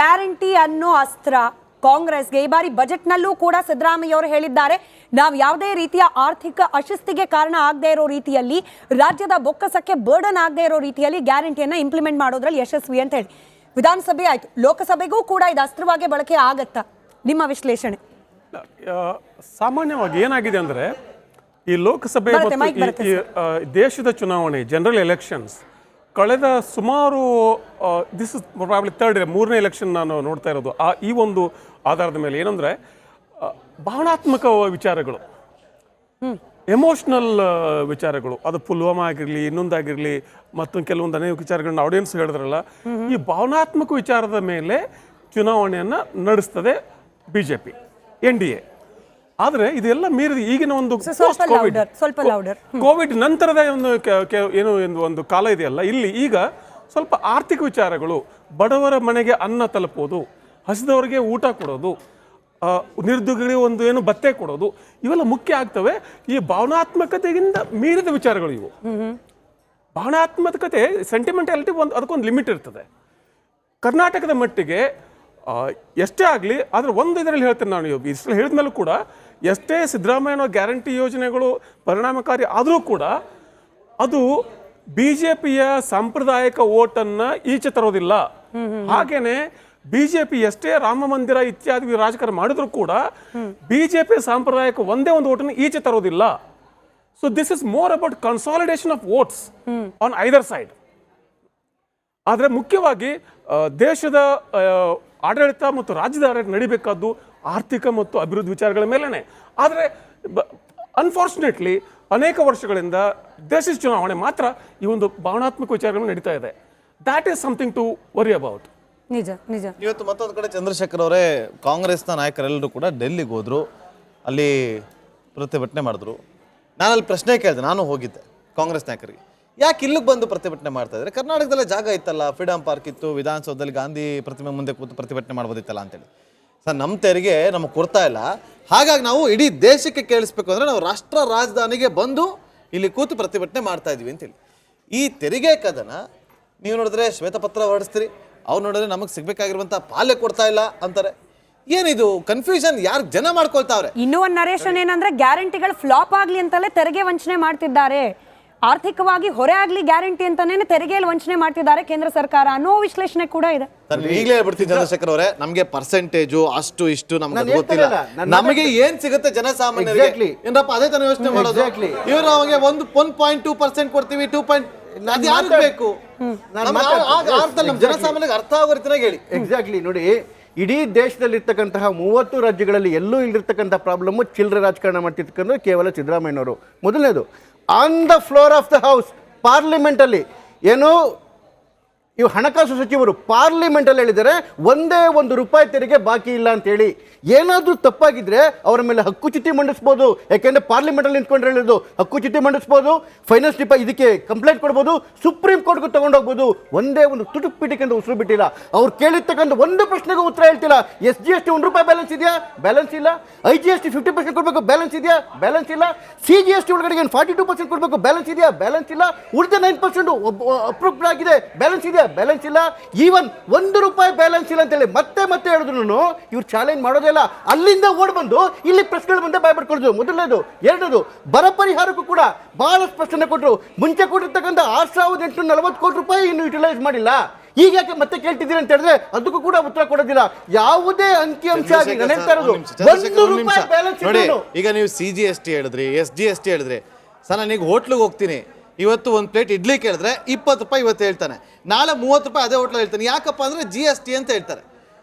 Guarantee ಅನ್ನೋ ಅಸ್ತ್ರ ಕಾಂಗ್ರೆಸ್ಗೆ ಈ ಬಾರಿ ಬಜೆಟ್ನಲ್ಲೂ ಕೂಡ ಸಿದ್ದರಾಮಯ್ಯ ಅವರು ಹೇಳಿದ್ದಾರೆ, ನಾವು ಯಾವುದೇ ರೀತಿಯ ಆರ್ಥಿಕ ಅಶಿಸ್ತಿಗೆ ಕಾರಣ ಆಗದೆ ಇರೋ ರೀತಿಯಲ್ಲಿ, ರಾಜ್ಯದ ಬೊಕ್ಕಸಕ್ಕೆ ಬರ್ಡನ್ ಆಗದೆ ಇರೋ ರೀತಿಯಲ್ಲಿ ಗ್ಯಾರಂಟಿಯನ್ನ ಇಂಪ್ಲಿಮೆಂಟ್ ಮಾಡೋದ್ರಲ್ಲಿ ಯಶಸ್ವಿ ಅಂತ ಹೇಳಿ. ವಿಧಾನಸಭೆ ಆಯ್ತು, ಲೋಕಸಭೆಗೂ ಕೂಡ ಇದು ಅಸ್ತ್ರವಾಗಿ ಬಳಕೆ ಆಗತ್ತಾ? ನಿಮ್ಮ ವಿಶ್ಲೇಷಣೆ. ಸಾಮಾನ್ಯವಾಗಿ ಏನಾಗಿದೆ ಅಂದ್ರೆ ಈ ಲೋಕಸಭೆ ಮತ್ತು ದೇಶದ ಚುನಾವಣೆ ಜನರಲ್ ಎಲೆಕ್ಷನ್ಸ್ ಕಳೆದ ಸುಮಾರು ದಿಸ್ ಇಸ್ ಪ್ರಾಬ್ಲಿ ಥರ್ಡ್ ಮೂರನೇ ಎಲೆಕ್ಷನ್ ನಾನು ನೋಡ್ತಾ ಇರೋದು ಈ ಒಂದು ಆಧಾರದ ಮೇಲೆ. ಏನಂದ್ರೆ ಭಾವನಾತ್ಮಕ ವಿಚಾರಗಳು, ಎಮೋಷನಲ್ ವಿಚಾರಗಳು, ಅದು ಪುಲ್ವಾಮಾ ಆಗಿರಲಿ, ಇನ್ನೊಂದಾಗಿರಲಿ, ಮತ್ತೊಂದು ಕೆಲವೊಂದು ಅನೇಕ ವಿಚಾರಗಳನ್ನ ಆಡಿಯನ್ಸ್ ಹೇಳಿದ್ರಲ್ಲ, ಈ ಭಾವನಾತ್ಮಕ ವಿಚಾರದ ಮೇಲೆ ಚುನಾವಣೆಯನ್ನ ನಡೆಸ್ತದೆ ಬಿಜೆಪಿ, NDA. ಆದರೆ ಇದೆಲ್ಲ ಮೀರಿದ ಈಗಿನ ಒಂದು ಕೋವಿಡ್ ನಂತರದ ಒಂದು ಕಾಲ ಇದೆಯಲ್ಲ, ಇಲ್ಲಿ ಈಗ ಸ್ವಲ್ಪ ಆರ್ಥಿಕ ವಿಚಾರಗಳು, ಬಡವರ ಮನೆಗೆ ಅನ್ನ ತಲುಪೋದು, ಹಸಿದವರಿಗೆ ಊಟ ಕೊಡೋದು, ನಿರುದ್ಯೋಗಿಗಳಿಗೆ ಒಂದು ಭತ್ತೆ ಕೊಡೋದು, ಇವೆಲ್ಲ ಮುಖ್ಯ ಆಗ್ತವೆ. ಈ ಭಾವನಾತ್ಮಕತೆಗಿಂತ ಮೀರಿದ ವಿಚಾರಗಳು ಇವು. ಭಾವನಾತ್ಮಕತೆ, ಸೆಂಟಿಮೆಂಟಾಲಿಟಿ ಅದಕ್ಕೊಂದು ಲಿಮಿಟ್ ಇರ್ತದೆ. ಕರ್ನಾಟಕದ ಮಟ್ಟಿಗೆ ಎಷ್ಟೇ ಆಗಲಿ, ಆದರೆ ಒಂದು ಇದರಲ್ಲಿ ಹೇಳ್ತೇನೆ ನಾನು, ಇಷ್ಟು ಹೇಳಿದ್ಮೇಲೂ ಕೂಡ ಎಷ್ಟೇ ಸಿದ್ದರಾಮಯ್ಯನ ಗ್ಯಾರಂಟಿ ಯೋಜನೆಗಳು ಪರಿಣಾಮಕಾರಿ ಆದರೂ ಕೂಡ ಅದು ಬಿಜೆಪಿಯ ಸಾಂಪ್ರದಾಯಿಕ ಓಟನ್ನು ಈಚೆ ತರೋದಿಲ್ಲ. ಹಾಗೇನೆ ಬಿಜೆಪಿ ಎಷ್ಟೇ ರಾಮ ಮಂದಿರ ಇತ್ಯಾದಿ ರಾಜಕಾರಣ ಮಾಡಿದ್ರು ಕೂಡ ಬಿಜೆಪಿ ಸಾಂಪ್ರದಾಯಿಕ ಒಂದೇ ಒಂದು ಓಟನ್ನು ಈಚೆ ತರೋದಿಲ್ಲ. So this is more about consolidation of votes on either side. ಆದರೆ ಮುಖ್ಯವಾಗಿ ದೇಶದ ಆಡಳಿತ ಮತ್ತು ರಾಜ್ಯದ ಆಡಳಿತ ನಡಿಬೇಕಾದ್ದು ಆರ್ಥಿಕ ಮತ್ತು ಅಭಿವೃದ್ಧಿ ವಿಚಾರಗಳ ಮೇಲೇನೆ. ಆದರೆ ಅನ್ಫಾರ್ಚುನೇಟ್ಲಿ ಅನೇಕ ವರ್ಷಗಳಿಂದ ದೇಶದ ಚುನಾವಣೆ ಮಾತ್ರ ಈ ಒಂದು ಭಾವನಾತ್ಮಕ ವಿಚಾರಗಳು ನಡೀತಾ ಇದೆ. That is something to worry about. ನಿಜ ನಿಜ. ಇವತ್ತು ಮತ್ತೊಂದು ಕಡೆ ಚಂದ್ರಶೇಖರ್ ಅವರೇ, ಕಾಂಗ್ರೆಸ್ನ ನಾಯಕರೆಲ್ಲರೂ ಕೂಡ ಡೆಲ್ಲಿಗೆ ಹೋದ್ರು, ಅಲ್ಲಿ ಪ್ರತಿಭಟನೆ ಮಾಡಿದ್ರು. ನಾನಲ್ಲಿ ಪ್ರಶ್ನೆ ಕೇಳಿದೆ, ನಾನು ಹೋಗಿದ್ದೆ ಕಾಂಗ್ರೆಸ್ ನಾಯಕರಿಗೆ, ಯಾಕೆ ಇಲ್ಲಿಗೆ ಬಂದು ಪ್ರತಿಭಟನೆ ಮಾಡ್ತಾ ಇದ್ದಾರೆ? ಕರ್ನಾಟಕದಲ್ಲೇ ಜಾಗ ಇತ್ತಲ್ಲ, ಫ್ರೀಡಮ್ ಪಾರ್ಕ್ ಇತ್ತು, ವಿಧಾನಸೌಧದಲ್ಲಿ ಗಾಂಧಿ ಪ್ರತಿಮೆ ಮುಂದೆ ಕೂತು ಪ್ರತಿಭಟನೆ ಮಾಡ್ಬೋದಿತ್ತಲ್ಲ ಅಂತೇಳಿ. ಸರ್, ನಮ್ಮ ತೆರಿಗೆ ನಮಗೆ ಕೊಡ್ತಾ ಇಲ್ಲ, ಹಾಗಾಗಿ ನಾವು ಇಡೀ ದೇಶಕ್ಕೆ ಕೇಳಿಸ್ಬೇಕು ಅಂದರೆ ನಾವು ರಾಷ್ಟ್ರ ರಾಜಧಾನಿಗೆ ಬಂದು ಇಲ್ಲಿ ಕೂತು ಪ್ರತಿಭಟನೆ ಮಾಡ್ತಾ ಇದೀವಿ ಅಂತೇಳಿ. ಈ ತೆರಿಗೆ ಕದನ ನೀವು ನೋಡಿದ್ರೆ ಶ್ವೇತಪತ್ರ ಹೊರಡಿಸ್ತೀರಿ, ಅವ್ರು ನೋಡಿದ್ರೆ ನಮಗೆ ಸಿಗ್ಬೇಕಾಗಿರುವಂಥ ಪಾಲನೆ ಕೊಡ್ತಾ ಇಲ್ಲ ಅಂತಾರೆ. ಏನಿದು ಕನ್ಫ್ಯೂಷನ್? ಯಾರು ಜನ ಮಾಡ್ಕೊಳ್ತಾವ್ರೆ? ಇನ್ನೂ ಒಂದು ನರೇಶನ್ ಏನಂದ್ರೆ, ಗ್ಯಾರಂಟಿಗಳು ಫ್ಲಾಪ್ ಆಗ್ಲಿ ಅಂತಲೇ ತೆರಿಗೆ ವಂಚನೆ ಮಾಡ್ತಿದ್ದಾರೆ, ಆರ್ಥಿಕವಾಗಿ ಹೊರೆ ಆಗ್ಲಿ ಗ್ಯಾರಂಟಿ ಅಂತಾನೆ ತೆರಿಗೆಯಲ್ಲಿ ವಂಚನೆ ಮಾಡ್ತಿದ್ದಾರೆ ಕೇಂದ್ರ ಸರ್ಕಾರ ಅನ್ನೋ ವಿಶ್ಲೇಷಣೆ ಕೂಡ ಇದೆ. ಈಗಲೇ ಹೇಳ್ಬಿಡ್ತೀನಿ ಚಂದ್ರಶೇಖರ್ ಅವರೇ, ನಮಗೆ ಪರ್ಸೆಂಟೇಜು ಅಷ್ಟು ಇಷ್ಟು ನಮ್ಗೆ ಗೊತ್ತಿಲ್ಲ, ನಮಗೆ ಏನ್ ಸಿಗುತ್ತೆ ಜನಸಾಮಾನ್ಯರಿಗೆ ಏನಪ್ಪ ಅದೇ ತಾನೇ ಯೋಚನೆ ಮಾಡೋದು. ಇವರು ನಮಗೆ 1.2% ಕೊಡ್ತೀವಿ, 2. ಅದು ಯಾರಿಗೆ ಬೇಕು? ಜನಸಾಮಾನ್ಯರಿಗೆ ಅರ್ಥ ಆಗೋ ರೀತಿಯಾಗಿ ಹೇಳಿ. ಎಕ್ಸಾಕ್ಟ್ಲಿ. ನೋಡಿ, ಇಡೀ ದೇಶದಲ್ಲಿರ್ತಕ್ಕಂತಹ 30 ರಾಜ್ಯಗಳಲ್ಲಿ ಎಲ್ಲೂ ಇಲ್ಲಿರ್ತಕ್ಕಂಥ ಪ್ರಾಬ್ಲಮ್ ಚಿಲ್ಲರೆ ರಾಜಕಾರಣ ಮಾಡ್ತಿರ್ತಕ್ಕಂಥ ಕೇವಲ ಸಿದ್ದರಾಮಯ್ಯನವರು. ಮೊದಲನೇದು, on the floor of the house, ಪಾರ್ಲಿಮೆಂಟಲ್ಲಿ ಏನು ಇವು ಹಣಕಾಸು ಸಚಿವರು ಪಾರ್ಲಿಮೆಂಟಲ್ಲಿ ಹೇಳಿದ್ದಾರೆ ಒಂದೇ ₹1 ತೆರಿಗೆ ಬಾಕಿ ಇಲ್ಲ ಅಂತೇಳಿ. ಏನಾದರೂ ತಪ್ಪಾಗಿದ್ರೆ ಅವರ ಮೇಲೆ ಹಕ್ಕುಚ್ಯುತಿ ಮಂಡಿಸ್ಬೋದು, ಯಾಕೆಂದರೆ ಪಾರ್ಲಿಮೆಂಟಲ್ಲಿ ನಿಂತ್ಕೊಂಡು ಹೇಳಿದ್ದು ಹಕ್ಕುಚ್ಯುತಿ ಮಂಡಿಸ್ಬೋದು, ಫೈನಾನ್ಸ್ ಇದಕ್ಕೆ ಕಂಪ್ಲೇಂಟ್ ಕೊಡ್ಬೋದು, ಸುಪ್ರೀಂ ಕೋರ್ಟ್ಗೂ ತಗೊಂಡೋಗ್ಬೋದು. ಒಂದೇ ಒಂದು ತುಟುಕ್ ಪೀಟಿಕೆ ಅಂತ ಉಸಿರು ಬಿಟ್ಟಿಲ್ಲ. ಅವ್ರು ಕೇಳಿರ್ತಕ್ಕಂಥ ಒಂದು ಪ್ರಶ್ನೆಗೂ ಉತ್ತರ ಹೇಳ್ತಿಲ್ಲ. SGST ₹1 ಬ್ಯಾಲೆನ್ಸ್ ಇದೆಯಾ? ಬ್ಯಾಲೆನ್ಸ್ ಇಲ್ಲ. IGST 50% ಕೊಡಬೇಕು, ಬ್ಯಾಲೆನ್ಸ್ ಇದೆಯಾ? ಬ್ಯಾಲೆನ್ಸ್ ಇಲ್ಲ. CGST ಒಳಗಡೆ 42% ಕೊಡಬೇಕು, ಬ್ಯಾಲೆನ್ಸ್ ಇದೆಯಾ? ಬ್ಯಾಲೆನ್ಸ್ ಇಲ್ಲ. ಉಳಿದ 9% ಅಪ್ರೂವ್ಡ್ ಆಗಿದೆ, ಬ್ಯಾಲೆನ್ಸ್ ಇದೆಯಾ? ಬ್ಯಾಲೆನ್ಸ್ ಇಲ್ಲ. ಈವನ್ ₹1 ಬ್ಯಾಲೆನ್ಸ್ ಇಲ್ಲ ಅಂತೇಳಿ ಮತ್ತೆ ಮತ್ತೆ ಹೇಳಿದ್ರು ಇವ್ರು ಚಾಲೆಂಜ್ ಮಾಡೋದೇ ಇಲ್ಲ. ಅಲ್ಲಿಂದ ಓಡ್ ಬಂದು ಇಲ್ಲಿ ಪ್ರಶ್ನೆಗಳ ಮುಂದೆ ಬಾಯ್ಬಿಡ್ಕೊಳ್ಳೋದು ಮೊದಲನೇದು. ಎರಡನೇದು, ಬರ ಪರಿಹಾರಕ್ಕೂ ಕೂಡ ಬಹಳ ಸ್ಪಷ್ಟನೆ ಕೊಟ್ಟರು. ಮುಂಚೆ ಕೊಟ್ಟಿರ್ತಕ್ಕಂಥ ₹6,840 ಕೋಟಿ ಇನ್ನು ಯುಟಿಲೈಸ್ ಮಾಡಿಲ್ಲ. ಈಗ ಯಾಕೆ ಮತ್ತೆ ಕೇಳ್ತಿದ್ದೀರಿ ಅಂತ ಹೇಳಿದ್ರೆ ಅದಕ್ಕೂ ಕೂಡ ಉತ್ತರ ಕೊಡೋದಿಲ್ಲ. ಯಾವುದೇ ಅಂಕಿಅಂಶ ಈಗ ನೀವು CGST ಹೇಳಿದ್ರಿ, SGST ಹೇಳಿದ್ರಿ. ಸರ್, ನಾನೀಗ ಹೋಟ್ಲಿಗೆ ಹೋಗ್ತೀನಿ, ಇವತ್ತು ಒಂದು ಪ್ಲೇಟ್ ಇಡ್ಲಿ ಕೇಳಿದ್ರೆ ₹20 ಇವತ್ತು ಹೇಳ್ತಾನೆ, ನಾಳೆ ₹30 ಅದೇ ಹೋಟ್ಲಲ್ಲಿ ಹೇಳ್ತಾನೆ. ಯಾಕಪ್ಪ ಅಂದರೆ GST ಅಂತ ಹೇಳ್ತಾರೆ.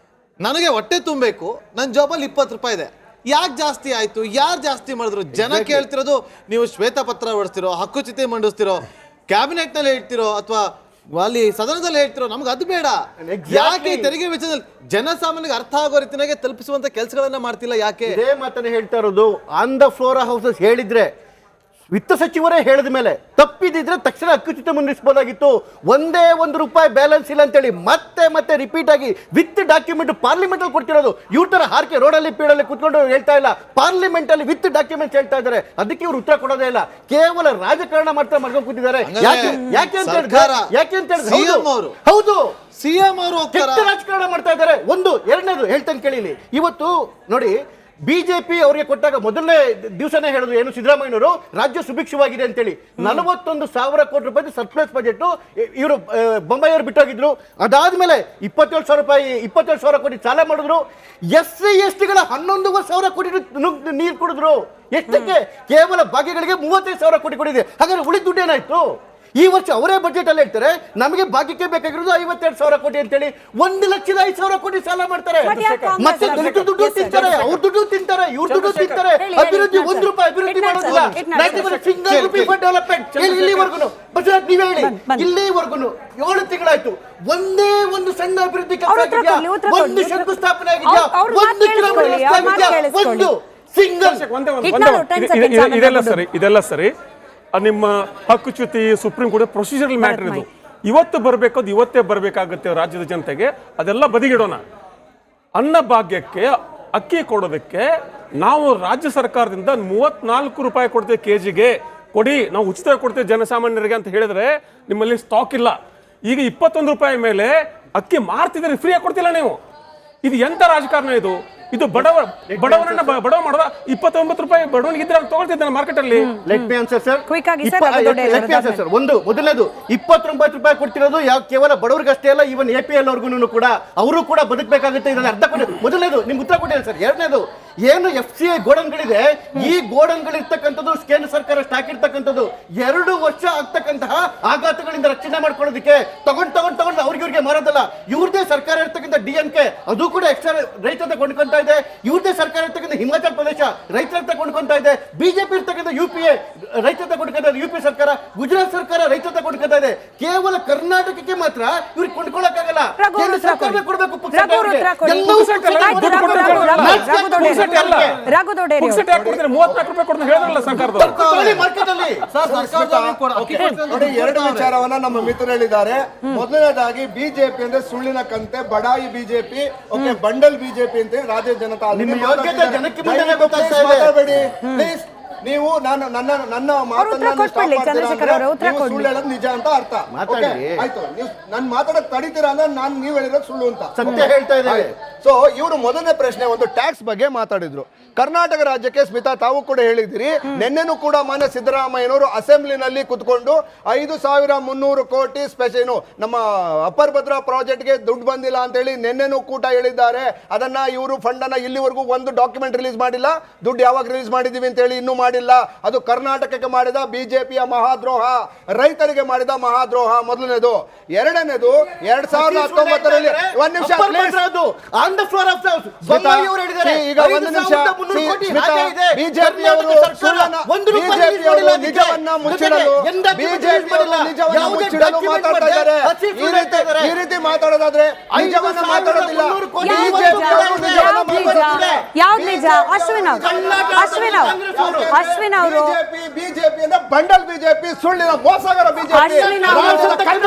ನನಗೆ ಹೊಟ್ಟೆ ತುಂಬಬೇಕು, ನನ್ನ ಜಾಬಲ್ಲಿ ₹20 ಇದೆ. ಯಾಕೆ ಜಾಸ್ತಿ ಆಯಿತು? ಯಾರು ಜಾಸ್ತಿ ಮಾಡಿದ್ರು? ಜನ ಕೇಳ್ತಿರೋದು. ನೀವು ಶ್ವೇತಪತ್ರ ಹೊಡಿಸ್ತಿರೋ, ಹಕ್ಕುಚ್ಯುತಿ ಮಂಡಿಸ್ತಿರೋ, ಕ್ಯಾಬಿನೆಟ್ನಲ್ಲಿ ಹೇಳ್ತಿರೋ, ಅಥವಾ ಅಲ್ಲಿ ಸದನದಲ್ಲಿ ಹೇಳ್ತಿರೋ, ನಮ್ಗೆ ಅದು ಬೇಡ. ಯಾಕೆ ತೆರಿಗೆ ವೆಚ್ಚದಲ್ಲಿ ಜನಸಾಮಾನ್ಯರಿಗೆ ಅರ್ಥ ಆಗೋ ರೀತಿಯಾಗಿ ತಲುಪಿಸುವಂತ ಕೆಲಸಗಳನ್ನ ಮಾಡ್ತಿಲ್ಲ? ಯಾಕೆ? ಇದೇ ಮಾತನ್ನ ಹೇಳ್ತಾ ಇರೋದು. ಆನ್ ದ ಫ್ಲೋರ್ ಹೌಸಸ್ ಹೇಳಿದ್ರೆ ವಿತ್ತ ಸಚಿವರೇ ಹೇಳಿದ ಮೇಲೆ ತಪ್ಪಿದಿದ್ರೆ ತಕ್ಷಣ ಹಕ್ಕುಚ್ಯುತ ಮುಂದಿಸಬಹುದಾಗಿತ್ತು. ಒಂದೇ ₹1 ಬ್ಯಾಲೆನ್ಸ್ ಇಲ್ಲ ಅಂತೇಳಿ ಮತ್ತೆ ಮತ್ತೆ ರಿಪೀಟ್ ಆಗಿ ವಿತ್ ಡಾಕ್ಯುಮೆಂಟ್ ಪಾರ್ಲಿಮೆಂಟ್ ಅಲ್ಲಿ ಕೊಡ್ತಿರೋದು. ಇವ್ರ ತರ ಹಾರ್ಕೆ ರೋಡಲ್ಲಿ ಪೀಡಲ್ಲಿ ಕುತ್ಕೊಂಡು ಹೇಳ್ತಾ ಇಲ್ಲ, ಪಾರ್ಲಿಮೆಂಟ್ ಅಲ್ಲಿ ವಿತ್ ಡಾಕ್ಯುಮೆಂಟ್ಸ್ ಹೇಳ್ತಾ ಇದ್ದಾರೆ. ಅದಕ್ಕೆ ಇವ್ರು ಉತ್ತರ ಕೊಡೋದೇ ಇಲ್ಲ, ಕೇವಲ ರಾಜಕಾರಣ ಮಾಡ್ತಾ ಮಾಡ್ಕೊಂಡು ಕೂತಿದ್ದಾರೆ. ಯಾಕೆ ಅಂತ ಹೇಳಿದ್ರೆ ಹೌದು ಸಿಎಂ ಅವರು ಕೆಟ್ಟ ರಾಜಕಾರಣ ಮಾಡ್ತಾ ಇದ್ದಾರೆ. ಎರಡನೇದು ಹೇಳ್ತಾನೆ ಕೇಳಿಲಿ. ಇವತ್ತು ನೋಡಿ, ಬಿಜೆಪಿ ಅವರಿಗೆ ಕೊಟ್ಟಾಗ ಮೊದಲನೇ ದಿವಸನೇ ಹೇಳಿದ್ರು ಏನು ಸಿದ್ದರಾಮಯ್ಯನವರು, ರಾಜ್ಯ ಸುಭಿಕ್ಷವಾಗಿದೆ ಅಂತೇಳಿ. 41,000 ಕೋಟಿ ರೂಪಾಯಿ ಸರ್ಪ್ಲಸ್ ಬಜೆಟ್ ಇವರು ಬೊಂಬಾಯಿಯವರು ಬಿಟ್ಟೋಗಿದ್ರು. ಅದಾದ್ಮೇಲೆ 27,000 ಕೋಟಿ ಸಾಲ ಮಾಡಿದ್ರು. SC ST ಗಳ 11,000 ಕೋಟಿ ನೀರು ಕುಡಿದ್ರು. ಎಷ್ಟಕ್ಕೆ? ಕೇವಲ ಭಾಗ್ಯಗಳಿಗೆ 35,000 ಕೋಟಿ ಕೊಟ್ಟಿದೆ. ಹಾಗಾದ್ರೆ ಉಳಿದ ದುಡ್ಡು ಏನಾಯ್ತು? ಈ ವರ್ಷ ಅವರೇ ಬಜೆಟ್ ಅಲ್ಲಿ ಹೇಳ್ತಾರೆ ನಮಗೆ ಭಾಗ್ಯಕ್ಕೆ ಬೇಕಾಗಿರೋದು 52,000 ಕೋಟಿ ಅಂತೇಳಿ 1,05,000 ಕೋಟಿ ಸಾಲ ಮಾಡ್ತಾರೆ. ಮತ್ತೆ ದಲಿತ ದುಡ್ಡು ತಿಂತಾರೆ, ಅವ್ರ ದುಡ್ಡು ತಿಂತಾರೆ, ಇವ್ರ ದುಡ್ಡು ತಿಂತಾರೆ. ಅಭಿವೃದ್ಧಿ ₹1 ಅಭಿವೃದ್ಧಿ ಮಾಡೋದಿಲ್ಲ. ಸಿಂಗಲ್ ರೂಪಿ ಫಾರ್ ಡೆವಲಪ್ಮೆಂಟ್ ಇಲ್ಲಿವರೆಗೂ ಬಸವರಾಜ್ ನೀವೇ ಹೇಳಿ, ಇಲ್ಲಿವರೆಗೂ 7 ತಿಂಗಳಾಯ್ತು, ಒಂದೇ ಒಂದು ಸಣ್ಣ ಅಭಿವೃದ್ಧಿ ಕೆಲಸ ಆಗಿದೆಯಾ? ಒಂದು ಶಂಕುಸ್ಥಾಪನೆ ಆಗಿದೆಯಾ? 1 ಕಿಲೋಮೀಟರ್ ಒಂದು ಸಿಂಗಲ್. ಇದೆಲ್ಲ ಸರಿ. ನಿಮ್ಮ ಹಕ್ಕುಚ್ಯುತಿ ಸುಪ್ರೀಂ ಕೋರ್ಟ್ ಪ್ರೊಸೀಜರಲ್ ಮ್ಯಾಟರ್ ಇದು. ಇವತ್ತು ಬರಬೇಕು, ಅದು ಇವತ್ತೇ ಬರಬೇಕಾಗುತ್ತೆ ರಾಜ್ಯದ ಜನತೆಗೆ. ಅದೆಲ್ಲ ಬದಿಗಿಡೋಣ. ಅನ್ನಭಾಗ್ಯಕ್ಕೆ ಅಕ್ಕಿ ಕೊಡೋದಕ್ಕೆ ನಾವು ರಾಜ್ಯ ಸರ್ಕಾರದಿಂದ ₹34 ಕೊಡ್ತೇವೆ ಕೆಜಿಗೆ, ಕೊಡಿ, ನಾವು ಉಚಿತ ಕೊಡ್ತೇವೆ ಜನಸಾಮಾನ್ಯರಿಗೆ ಅಂತ ಹೇಳಿದ್ರೆ ನಿಮ್ಮಲ್ಲಿ ಸ್ಟಾಕ್ ಇಲ್ಲ. ಈಗ ₹21 ಮೇಲೆ ಅಕ್ಕಿ ಮಾರ್ತಿದ್ರೆ ಫ್ರೀಯಾಗಿ ಕೊಡ್ತಿಲ್ಲ ನೀವು. ಇದು ಎಂತ ರಾಜಕಾರಣ ಇದು? ಇದು ಬಡವನನ್ನ ಬಡವ ಮಾಡೋದ? ₹29 ಬಡವನಿಗೆ ಇದ್ರೆ ತಗೊಳ್ತಿದ್ದಾನೆ ಮಾರ್ಕೆಟ್ ಅಲ್ಲಿ. Let me answer sir. ಒಂದು ಮೊದಲನೇದು ₹29 ಕೊಡ್ತಿರೋದು ಕೇವಲ ಬಡವರಿಗೆ ಅಷ್ಟೇ ಅಲ್ಲ, ಈವನ್ APL ಅವ್ರಿಗೂ ಕೂಡ, ಅವರು ಕೂಡ ಬದುಕಬೇಕಾಗುತ್ತೆ. ಇದನ್ನ ಅರ್ಥ ಕೊಡಿ. ಮೊದಲನೇದು ನಿಮ್ ಉತ್ತರ ಕೊಟ್ಟಿಲ್ಲ ಸರ್. ಎರಡನೇದು ಏನು FCI ಗೋಡನ್ಗಳಿದೆ, ಈ ಗೋಡನ್ಗಳಿರ್ತಕ್ಕಂಥದ್ದು ಕೇಂದ್ರ ಸರ್ಕಾರ ಸ್ಟಾಕ್ ಇರ್ತಕ್ಕಂಥದ್ದು 2 ವರ್ಷ ಆಗ್ತಕ್ಕಂತಹ ಆಘಾತಗಳಿಂದ ರಕ್ಷಣೆ ಮಾಡ್ಕೊಳ್ಳೋದಕ್ಕೆ ತಗೊಂಡ್ ಅವ್ರಿಗೆ ಮಾರೋದಲ್ಲ. ಇವ್ರದೇ ಸರ್ಕಾರ ಇರ್ತಕ್ಕಂಥ DMK ಅದು ಕೂಡ ಎಕ್ಸ್ಟ್ರಾ ರೈತರ ಕೊಂಡ್ಕೊಂತ ಇದೆ. ಇವ್ರದೇ ಸರ್ಕಾರ ಇರ್ತಕ್ಕಂಥ ಹಿಮಾಚಲ ಪ್ರದೇಶ ರೈತರ ಕೊಂಡ್ಕೊಂತ ಇದೆ. ಬಿಜೆಪಿ ಇರ್ತಕ್ಕಂಥ UPA ರೈತರ ಕೊಂಡ್ಕೊಂತ ಇದೆ. UP ಸರ್ಕಾರ, ಗುಜರಾತ್ ಸರ್ಕಾರ ರೈತರ ಕೊಂಡ್ಕೊಂತ ಇದೆ. ಕೇವಲ ಕರ್ನಾಟಕಕ್ಕೆ ಮಾತ್ರ ಇವ್ರಿಗೆ ಕೊಂಡ್ಕೊಳ್ಳಕ್ಕಾಗಲ್ಲ. ಕೇಂದ್ರ ಸರ್ಕಾರ ಕೊಡಬೇಕು. ಎರಡು ವಿಚಾರವನ್ನ ನಮ್ಮ ಮಿತ್ರರು ಹೇಳಿದ್ದಾರೆ. ಮೊದಲನೇದಾಗಿ ಬಿಜೆಪಿ ಅಂದ್ರೆ ಸುಳ್ಳಿನ ಕಂತೆ, ಬಡಾಯಿ ಬಿಜೆಪಿ, ಬಂಡಲ್ ಬಿಜೆಪಿ ಅಂತ ರಾಜ್ಯ ಜನತಾ ಮಾತಾಡಬೇಡಿ ಪ್ಲೀಸ್. ನೀವು ನನ್ನ ಮಾತನ್ನ ಸುಳ್ಳು ಹೇಳೋದು ನಿಜ ಅಂತ ಅರ್ಥ. ಆಯ್ತು, ನೀವು ನನ್ ಮಾತಾಡಕ್ ತಡಿತೀರಾ ಅಂದ್ರೆ ನೀವು ಹೇಳಿರೋದು ಸುಳ್ಳು ಅಂತ ಸತ್ಯ ಹೇಳ್ತಾ ಇದ್ದಾರೆ. ಸೊ ಇವರು ಮೊದಲನೇ ಪ್ರಶ್ನೆ ಒಂದು ಟ್ಯಾಕ್ಸ್ ಬಗ್ಗೆ ಮಾತಾಡಿದ್ರು. ಕರ್ನಾಟಕ ರಾಜ್ಯಕ್ಕೆ ಸ್ಮಿತಾ ತಾವು ಕೂಡ ಹೇಳಿದಿರಿ, ನಿನ್ನೆನೂ ಕೂಡ ಮಾನ್ಯ ಸಿದ್ದರಾಮಯ್ಯನವರು ಅಸೆಂಬ್ಲಿನಲ್ಲಿ ಕುತ್ಕೊಂಡು 5,300 ಕೋಟಿ ಸ್ಪೆಷಲ್ ನಮ್ಮ ಅಪ್ಪರ್ ಭದ್ರಾ ಪ್ರಾಜೆಕ್ಟ್ಗೆ ದುಡ್ಡು ಬಂದಿಲ್ಲ ಅಂತ ಹೇಳಿ ನಿನ್ನೆನೂ ಕೂಡ ಹೇಳಿದ್ದಾರೆ. ಅದನ್ನ ಇವರು ಫಂಡ್ ಅನ್ನ ಇಲ್ಲಿವರೆಗೂ ಒಂದು ಡಾಕ್ಯುಮೆಂಟ್ ರಿಲೀಸ್ ಮಾಡಿಲ್ಲ. ದುಡ್ಡು ಯಾವಾಗ ರಿಲೀಸ್ ಮಾಡಿದೀವಿ ಅಂತ ಹೇಳಿ ಇನ್ನೂ ಮಾಡಿಲ್ಲ. ಅದು ಕರ್ನಾಟಕಕ್ಕೆ ಮಾಡಿದ ಬಿಜೆಪಿಯ ಮಹಾದ್ರೋಹ, ರೈತರಿಗೆ ಮಾಡಿದ ಮಹಾದ್ರೋಹ ಮೊದಲನೇದು. ಎರಡನೇದು 2019ರಲ್ಲಿ ಒಂದ್ ನಿಮಿಷ ನಿಜವನ್ನ ಮುಚ್ಚಿಡಲು ಮಾತಾಡ್ತಾ ಇದ್ದಾರೆ. ಈ ರೀತಿ ಮಾತಾಡೋದಾದ್ರೆ ನಿಜವನ್ನ ಮಾತಾಡೋದಿಲ್ಲ. ಯಾವ್ದು ನಿಜ? ಅಶ್ವಿನ್ ಅವರು ಬಿಜೆಪಿ ಅಂದ್ರೆ ಬಂಡಲ್ ಬಿಜೆಪಿ, ಸುಳ್ಳಿನ ಮೋಸಗಾರ ಬಿಜೆಪಿ, ದ್ರೋಹ ಮಾಡಿದ ಬಿಜೆಪಿ.